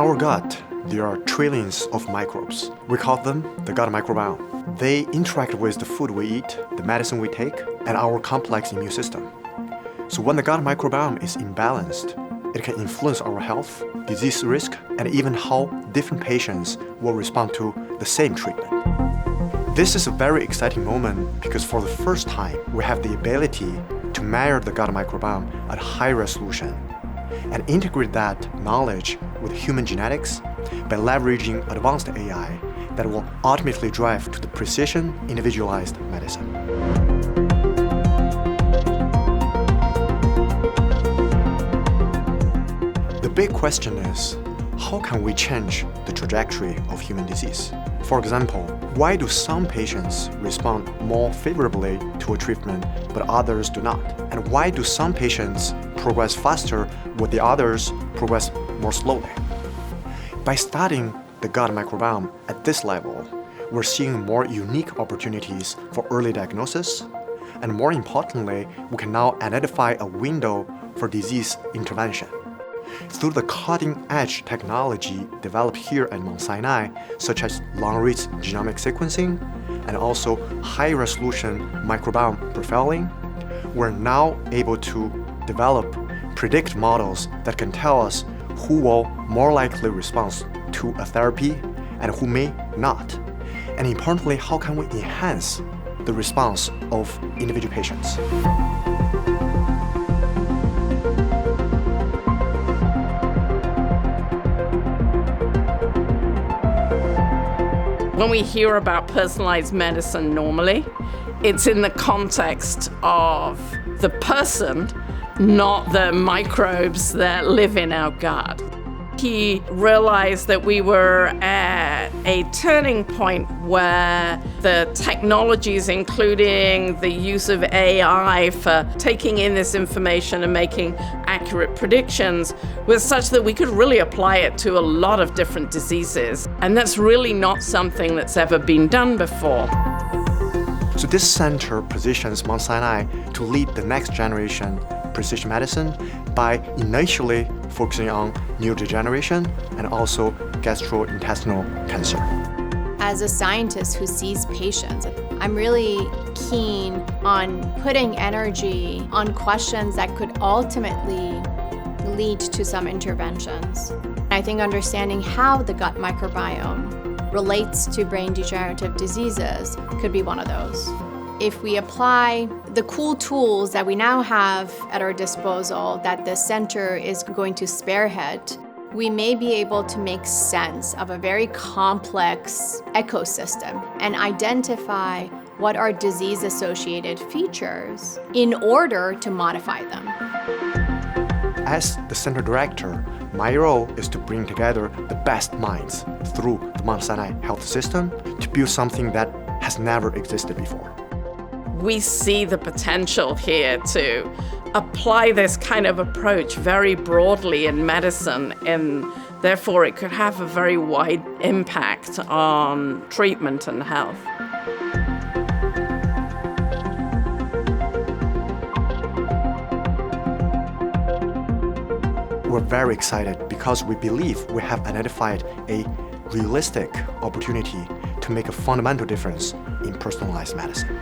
our gut, there are trillions of microbes. We call them the gut microbiome. They interact with the food we eat, the medicine we take, and our complex immune system. So when the gut microbiome is imbalanced, it can influence our health, disease risk, and even how different patients will respond to the same treatment. This is a very exciting moment because for the first time, we have the ability to measure the gut microbiome at high resolution and integrate that knowledge with human genetics by leveraging advanced AI that will ultimately drive to the precision, individualized medicine. The big question is, how can we change the trajectory of human disease? For example, why do some patients respond more favorably to a treatment but others do not? And why do some patients progress faster while the others progress more slowly? By studying the gut microbiome at this level, we're seeing more unique opportunities for early diagnosis, and more importantly, we can now identify a window for disease intervention. Through the cutting-edge technology developed here at Mount Sinai, such as long-read genomic sequencing and also high-resolution microbiome profiling, we're now able to develop predict models that can tell us who will more likely respond to a therapy and who may not. And importantly, how can we enhance the response of individual patients? When we hear about personalized medicine normally, it's in the context of the person, not the microbes that live in our gut. He realized that we were at a turning point where the technologies, including the use of AI for taking in this information and making accurate predictions, was such that we could really apply it to a lot of different diseases. And that's really not something that's ever been done before. So this center positions Mount Sinai to lead the next generation precision medicine by initially focusing on neurodegeneration and also gastrointestinal cancer. As a scientist who sees patients, I'm really keen on putting energy on questions that could ultimately lead to some interventions. I think understanding how the gut microbiome relates to brain degenerative diseases could be one of those. If we apply the cool tools that we now have at our disposal that the center is going to spearhead, we may be able to make sense of a very complex ecosystem and identify what are disease-associated features in order to modify them. As the center director, my role is to bring together the best minds through the Mount Sinai Health System to build something that has never existed before. We see the potential here to apply this kind of approach very broadly in medicine, and therefore it could have a very wide impact on treatment and health. We're very excited because we believe we have identified a realistic opportunity to make a fundamental difference in personalized medicine.